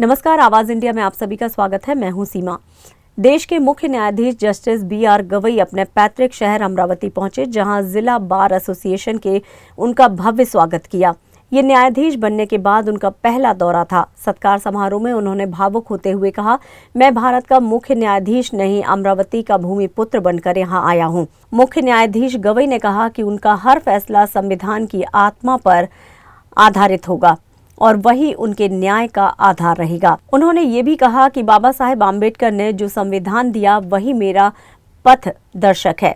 नमस्कार, आवाज इंडिया में आप सभी का स्वागत है। मैं हूं सीमा। देश के मुख्य न्यायाधीश जस्टिस BR गवई अपने पैतृक शहर अमरावती पहुंचे, जहां जिला बार एसोसिएशन के उनका भव्य स्वागत किया। ये न्यायाधीश बनने के बाद उनका पहला दौरा था। सत्कार समारोह में उन्होंने भावुक होते हुए कहा, मैं भारत का मुख्य न्यायाधीश नहीं, अमरावती का भूमिपुत्र बनकर यहाँ आया हूँ। मुख्य न्यायाधीश गवई ने कहा कि उनका हर फैसला संविधान की आत्मा पर आधारित होगा और वही उनके न्याय का आधार रहेगा। उन्होंने ये भी कहा कि बाबा साहेब आम्बेडकर ने जो संविधान दिया वही मेरा पथ दर्शक है।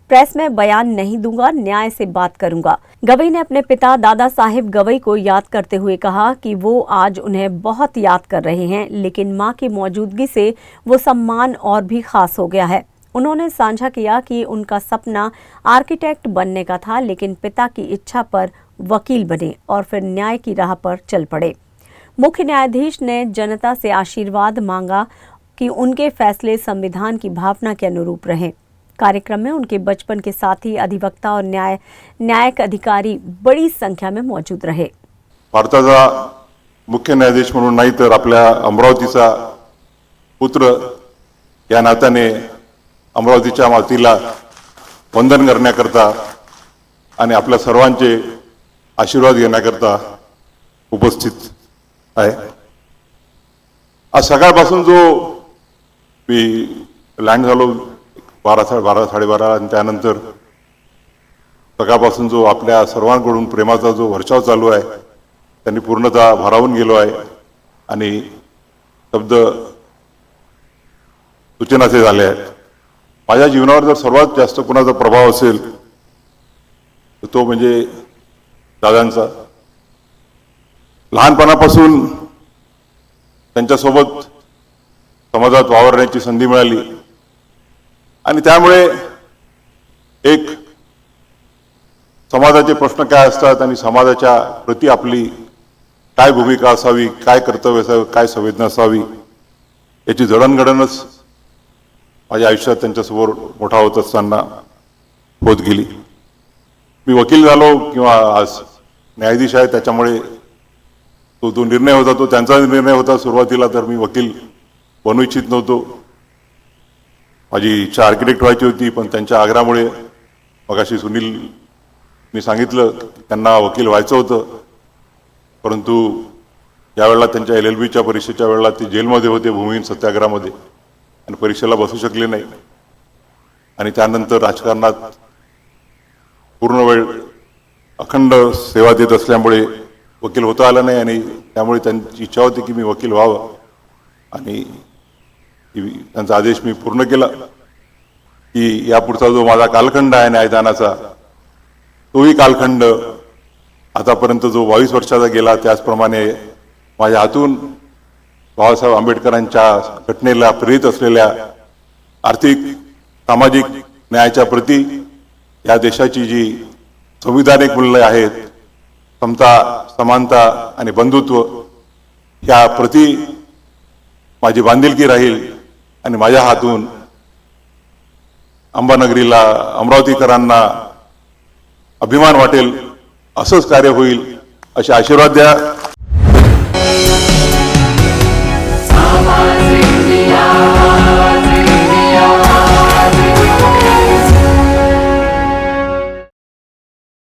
प्रेस में बयान नहीं दूंगा, न्याय से बात करूंगा। गवई ने अपने पिता दादा साहेब गवई को याद करते हुए कहा कि वो आज उन्हें बहुत याद कर रहे हैं, लेकिन मां की मौजूदगी से वो सम्मान और भी खास हो गया है। उन्होंने साझा किया कि उनका सपना आर्किटेक्ट बनने का था, लेकिन पिता की इच्छा पर वकील बने और फिर न्याय की राह पर चल पड़े। मुख्य न्यायाधीश ने जनता से आशीर्वाद मांगा कि उनके फैसले संविधान की भावना के अनुरूप रहें। कार्यक्रम में उनके बचपन के साथी, अधिवक्ता और न्यायिक अधिकारी बड़ी संख्या में मौजूद रहे। भारताचा मुख्य न्यायाधीश म्हणून नाही तर आपल्या अमरावतीचा पुत्र या नात्याने अमरावतीच्या मातीला वंदन करण्याकरता आणि आपल्या सर्वांचे आशीर्वाद घेण्याकरता उपस्थित आहे। आज सकाळपासून जो मी लँड झालो 12-12:30 आणि त्यानंतर सकाळपासून जो आपल्या सर्वांकडून प्रेमाचा जो वर्षाव चालू आहे त्यांनी पूर्णतः भारावून गेलो आहे आणि शब्द सूचनाचे झाले आहेत। माझ्या जीवनावर जर सर्वात जास्त कोणाचा प्रभाव असेल तर तो म्हणजे दादांचा। लहानपणापासून त्यांच्यासोबत समाजात वावरण्याची संधी मिळाली आणि त्यामुळे एक समाजाचे प्रश्न काय असतात आणि समाजाच्या प्रति आपली काय भूमिका असावी, काय कर्तव्य असावे, काय संवेदना असावी याची जडणघडणच माझ्या आयुष्यात त्यांच्यासमोर मोठा होत असताना होत गेली। मी वकील झालो किंवा आज न्यायाधीश आहे, त्याच्यामुळे तो निर्णय होता, तो त्यांचा निर्णय होता। सुरुवातीला तर मी वकील बनू इच्छित नव्हतो, माझी इच्छा आर्किटेक्ट व्हायची होती, पण त्यांच्या आग्रहामुळे मगाशी सुनीलनी सांगितलं त्यांना वकील व्हायचं होतं, परंतु यावेळेला त्यांच्या LLBच्या परीक्षेच्या वेळेला ते जेलमध्ये होते, भूमिहीन सत्याग्रहामध्ये, आणि परीक्षेला बसू शकले नाही। आणि त्यानंतर राजकारणात पूर्ण वेळ अखंड सेवा देत असल्यामुळे वकील होता आला नाही आणि त्यामुळे त्यांची इच्छा होती की मी वकील व्हावं आणि त्यांचा आदेश मी पूर्ण केला की यापुढचा जो माझा कालखंड आहे न्यायदानाचा तोही कालखंड आतापर्यंत जो 22 वर्षाचा गेला त्याचप्रमाणे माझ्या हातून बाबासाहेब आंबेडकरांच्या घटनेला प्रेरित असलेल्या आर्थिक सामाजिक न्यायाच्या प्रती या देशाची जी संविधानिक मूल्ये आहेत, समता, समानता आणि बंधुत्व, या प्रती माझी बांधिलकी राहील आणि माझ्या हातून अंबानगरीला, अमरावतीकरांना अभिमान वाटेल असंच कार्य होईल, असे आशीर्वाद द्या।